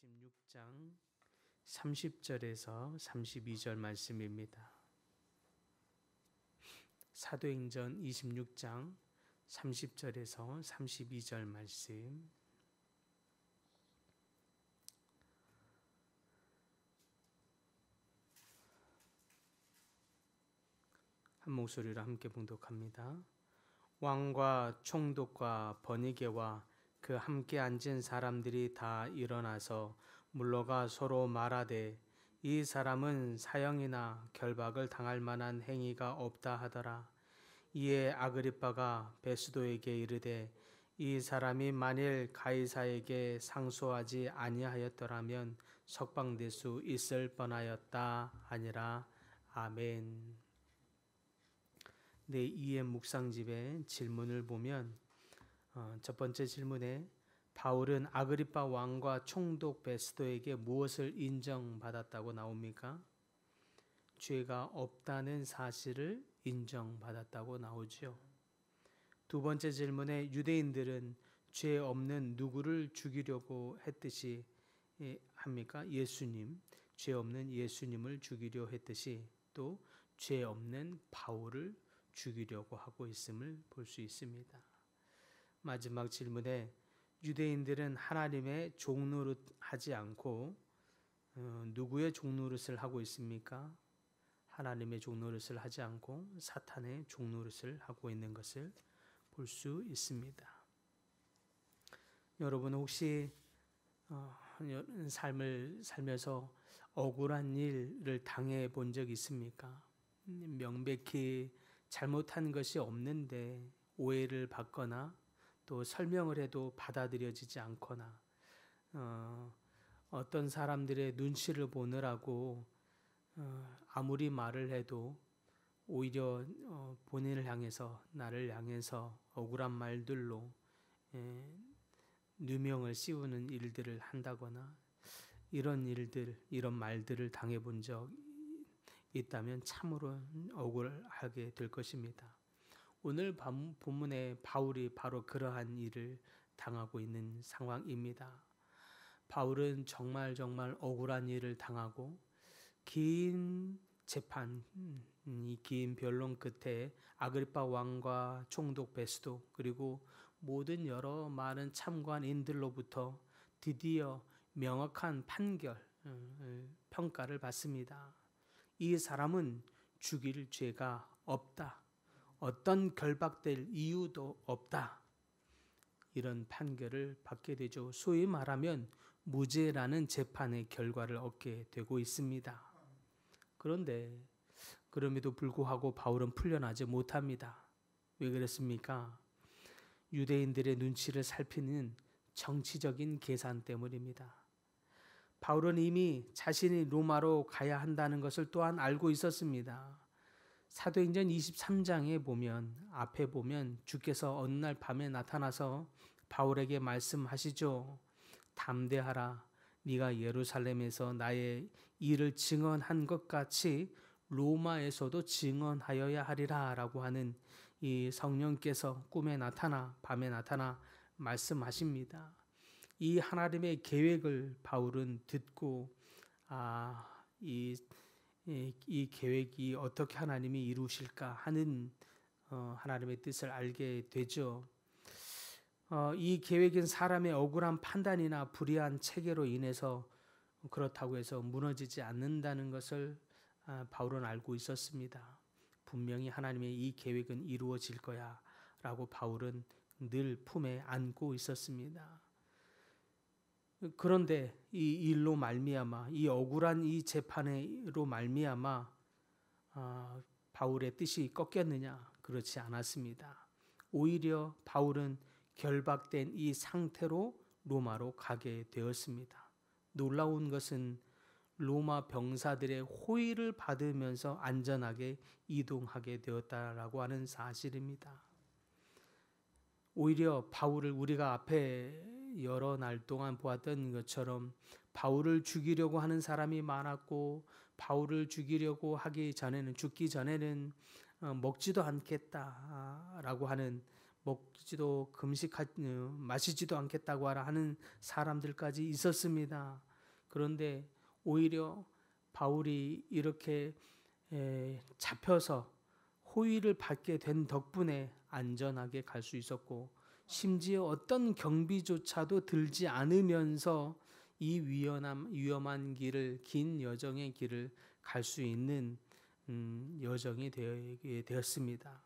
26장 30절에서 32절 말씀입니다. 사도행전 26장 30절에서 32절 말씀. 한 목소리로 함께 봉독합니다. 왕과 총독과 버니게와 그 함께 앉은 사람들이 다 일어나서 물러가 서로 말하되 이 사람은 사형이나 결박을 당할 만한 행위가 없다 하더라. 이에 아그리빠가 베스도에게 이르되 이 사람이 만일 가이사에게 상소하지 아니하였더라면 석방될 수 있을 뻔하였다 하니라. 아멘. 네, 이의 묵상집의 질문을 보면 첫 번째 질문에 바울은 아그리빠 왕과 총독 베스도에게 무엇을 인정받았다고 나옵니까? 죄가 없다는 사실을 인정받았다고 나오죠. 두 번째 질문에 유대인들은 죄 없는 누구를 죽이려고 했듯이 합니까? 예수님, 죄 없는 예수님을 죽이려 했듯이 또 죄 없는 바울을 죽이려고 하고 있음을 볼 수 있습니다. 마지막 질문에 유대인들은 하나님의 종노릇 하지 않고 누구의 종노릇을 하고 있습니까? 하나님의 종노릇을 하지 않고 사탄의 종노릇을 하고 있는 것을 볼 수 있습니다. 여러분 혹시 삶을 살면서 억울한 일을 당해 본 적 있습니까? 명백히 잘못한 것이 없는데 오해를 받거나 또 설명을 해도 받아들여지지 않거나 어떤 사람들의 눈치를 보느라고 아무리 말을 해도 오히려 본인을 향해서 나를 향해서 억울한 말들로 누명을 씌우는 일들을 한다거나 이런 일들, 이런 말들을 당해본 적 있다면 참으로 억울하게 될 것입니다. 오늘 본문에 바울이 바로 그러한 일을 당하고 있는 상황입니다. 바울은 정말 억울한 일을 당하고 긴 재판, 이 긴 변론 끝에 아그리빠 왕과 총독 베스도 그리고 모든 여러 많은 참관인들로부터 드디어 명확한 판결, 평가를 받습니다. 이 사람은 죽일 죄가 없다. 어떤 결박될 이유도 없다. 이런 판결을 받게 되죠. 소위 말하면 무죄라는 재판의 결과를 얻게 되고 있습니다. 그런데 그럼에도 불구하고 바울은 풀려나지 못합니다. 왜 그랬습니까? 유대인들의 눈치를 살피는 정치적인 계산 때문입니다. 바울은 이미 자신이 로마로 가야 한다는 것을 또한 알고 있었습니다. 사도행전 23장에 보면 앞에 보면 주께서 어느 날 밤에 나타나서 바울에게 말씀하시죠. 담대하라. 네가 예루살렘에서 나의 일을 증언한 것 같이 로마에서도 증언하여야 하리라 라고 하는 이 성령께서 꿈에 나타나 밤에 나타나 말씀하십니다. 이 하나님의 계획을 바울은 듣고 이 계획이 어떻게 하나님이 이루실까 하는 하나님의 뜻을 알게 되죠. 이 계획은 사람의 억울한 판단이나 불의한 체계로 인해서 그렇다고 해서 무너지지 않는다는 것을 바울은 알고 있었습니다. 분명히 하나님의 이 계획은 이루어질 거야 라고 바울은 늘 품에 안고 있었습니다. 그런데 이 일로 말미암아 이 억울한 이 재판으로 말미암아 바울의 뜻이 꺾였느냐? 그렇지 않았습니다. 오히려 바울은 결박된 이 상태로 로마로 가게 되었습니다. 놀라운 것은 로마 병사들의 호의를 받으면서 안전하게 이동하게 되었다라고 하는 사실입니다. 오히려 바울을 우리가 앞에 여러 날 동안 보았던 것처럼 바울을 죽이려고 하는 사람이 많았고 바울을 죽이려고 하기 전에는 죽기 전에는 먹지도 않겠다라고 하는 먹지도 마시지도 않겠다고 하는 사람들까지 있었습니다. 그런데 오히려 바울이 이렇게 잡혀서 호위를 받게 된 덕분에 안전하게 갈 수 있었고, 심지어 어떤 경비조차도 들지 않으면서 이 위험한 길을, 긴 여정의 길을 갈 수 있는 여정이 되었습니다.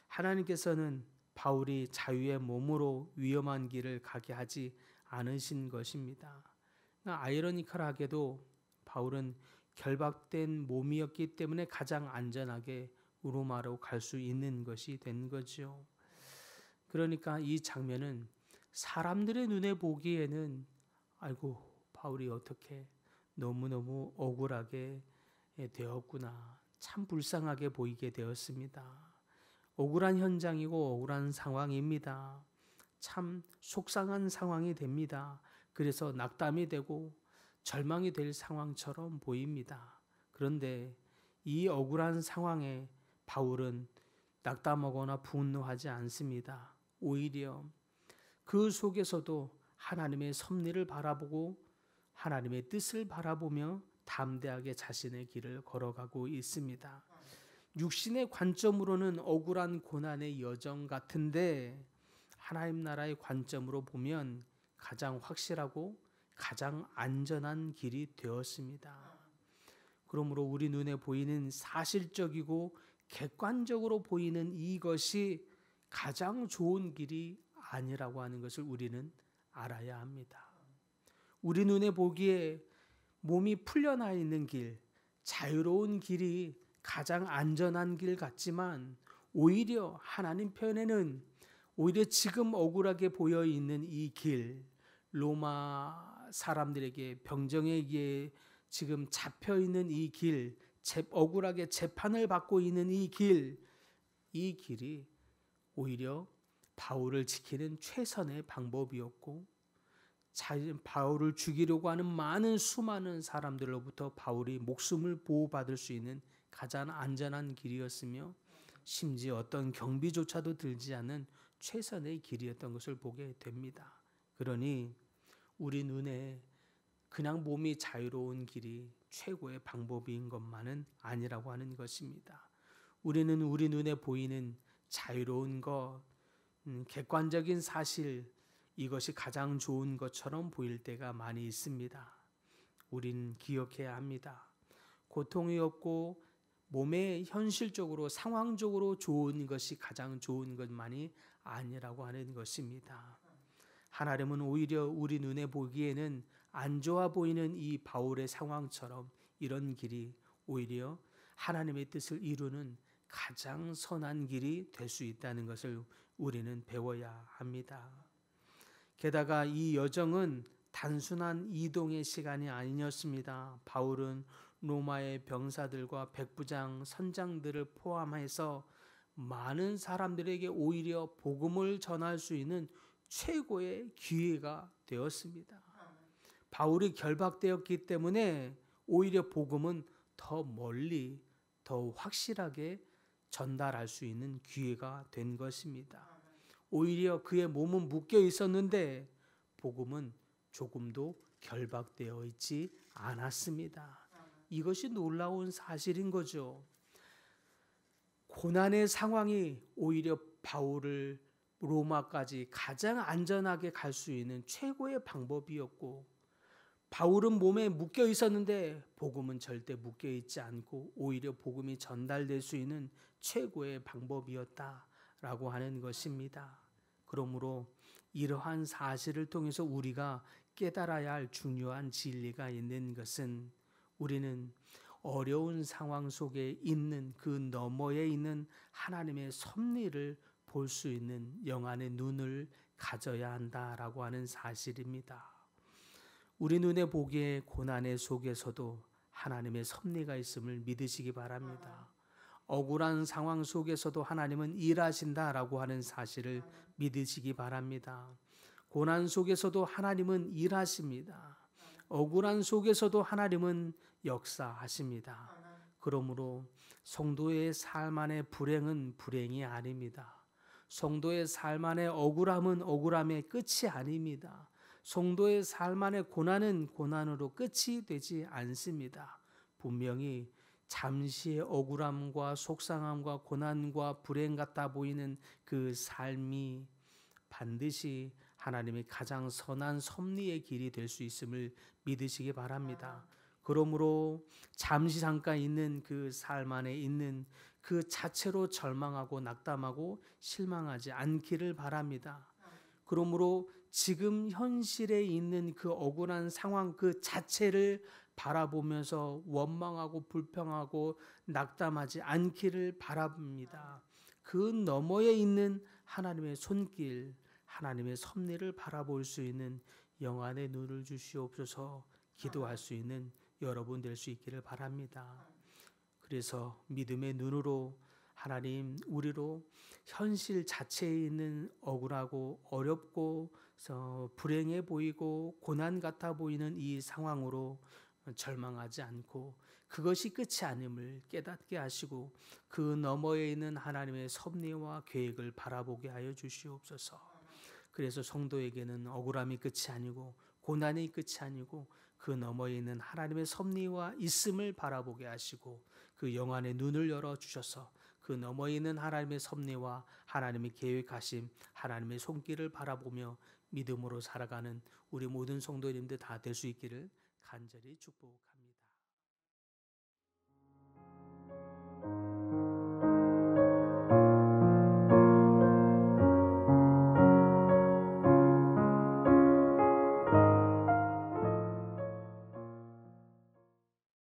하나님께서는 바울이 자유의 몸으로 위험한 길을 가게 하지 않으신 것입니다. 아이러니컬하게도 바울은 결박된 몸이었기 때문에 가장 안전하게 로마로 갈 수 있는 것이 된 거죠. 그러니까 이 장면은 사람들의 눈에 보기에는 아이고, 바울이 어떻게 너무너무 억울하게 되었구나, 참 불쌍하게 보이게 되었습니다. 억울한 현장이고 억울한 상황입니다. 참 속상한 상황이 됩니다. 그래서 낙담이 되고 절망이 될 상황처럼 보입니다. 그런데 이 억울한 상황에 바울은 낙담하거나 분노하지 않습니다. 오히려 그 속에서도 하나님의 섭리를 바라보고 하나님의 뜻을 바라보며 담대하게 자신의 길을 걸어가고 있습니다. 육신의 관점으로는 억울한 고난의 여정 같은데 하나님 나라의 관점으로 보면 가장 확실하고 가장 안전한 길이 되었습니다. 그러므로 우리 눈에 보이는 사실적이고 객관적으로 보이는 이것이 가장 좋은 길이 아니라고 하는 것을 우리는 알아야 합니다. 우리 눈에 보기에 몸이 풀려나 있는 길, 자유로운 길이 가장 안전한 길 같지만 오히려 하나님 편에는 오히려 지금 억울하게 보여 있는 이 길, 로마 사람들에게 병정에게 지금 잡혀 있는 이 길, 억울하게 재판을 받고 있는 이 길이 오히려 바울을 지키는 최선의 방법이었고, 바울을 죽이려고 하는 수많은 사람들로부터 바울이 목숨을 보호받을 수 있는 가장 안전한 길이었으며, 심지어 어떤 경비조차도 들지 않는 최선의 길이었던 것을 보게 됩니다. 그러니 우리 눈에 그냥 몸이 자유로운 길이 최고의 방법인 것만은 아니라고 하는 것입니다. 우리는 우리 눈에 보이는 자유로운 것, 객관적인 사실, 이것이 가장 좋은 것처럼 보일 때가 많이 있습니다. 우린 기억해야 합니다. 고통이 없고 몸에 현실적으로 상황적으로 좋은 것이 가장 좋은 것만이 아니라고 하는 것입니다. 하나님은 오히려 우리 눈에 보기에는 안 좋아 보이는 이 바울의 상황처럼 이런 길이 오히려 하나님의 뜻을 이루는 가장 선한 길이 될 수 있다는 것을 우리는 배워야 합니다. 게다가 이 여정은 단순한 이동의 시간이 아니었습니다. 바울은 로마의 병사들과 백부장, 선장들을 포함해서 많은 사람들에게 오히려 복음을 전할 수 있는 최고의 기회가 되었습니다. 바울이 결박되었기 때문에 오히려 복음은 더 멀리, 더 확실하게 전달할 수 있는 기회가 된 것입니다. 오히려 그의 몸은 묶여 있었는데 복음은 조금도 결박되어 있지 않았습니다. 이것이 놀라운 사실인 거죠. 고난의 상황이 오히려 바울을 로마까지 가장 안전하게 갈 수 있는 최고의 방법이었고, 바울은 몸에 묶여 있었는데 복음은 절대 묶여 있지 않고 오히려 복음이 전달될 수 있는 최고의 방법이었다라고 하는 것입니다. 그러므로 이러한 사실을 통해서 우리가 깨달아야 할 중요한 진리가 있는 것은, 우리는 어려운 상황 속에 있는 그 너머에 있는 하나님의 섭리를 볼 수 있는 영안의 눈을 가져야 한다라고 하는 사실입니다. 우리 눈에 보기에 고난의 속에서도 하나님의 섭리가 있음을 믿으시기 바랍니다. 억울한 상황 속에서도 하나님은 일하신다라고 하는 사실을 믿으시기 바랍니다. 고난 속에서도 하나님은 일하십니다. 억울한 속에서도 하나님은 역사하십니다. 그러므로 성도의 삶 안의 불행은 불행이 아닙니다. 성도의 삶 안의 억울함은 억울함의 끝이 아닙니다. 성도의 삶 안의 고난은 고난으로 끝이 되지 않습니다. 분명히 잠시의 억울함과 속상함과 고난과 불행 같아 보이는 그 삶이 반드시 하나님의 가장 선한 섭리의 길이 될 수 있음을 믿으시기 바랍니다. 그러므로 잠시 잠깐 있는 그 삶 안에 있는 그 자체로 절망하고 낙담하고 실망하지 않기를 바랍니다. 그러므로 지금 현실에 있는 그 억울한 상황 그 자체를 바라보면서 원망하고 불평하고 낙담하지 않기를 바랍니다. 그 너머에 있는 하나님의 손길, 하나님의 섭리를 바라볼 수 있는 영안의 눈을 주시옵소서. 기도할 수 있는 여러분 될 수 있기를 바랍니다. 그래서 믿음의 눈으로 하나님 우리로 현실 자체에 있는 억울하고 어렵고 불행해 보이고 고난 같아 보이는 이 상황으로 절망하지 않고 그것이 끝이 아님을 깨닫게 하시고 그 너머에 있는 하나님의 섭리와 계획을 바라보게 하여 주시옵소서. 그래서 성도에게는 억울함이 끝이 아니고 고난이 끝이 아니고 그 너머에 있는 하나님의 섭리와 있음을 바라보게 하시고 그 영안의 눈을 열어 주셔서 그 너머에 있는 하나님의 섭리와 하나님의 계획하심 하나님의 손길을 바라보며 믿음으로 살아가는 우리 모든 성도님들 다 될 수 있기를 간절히 축복합니다.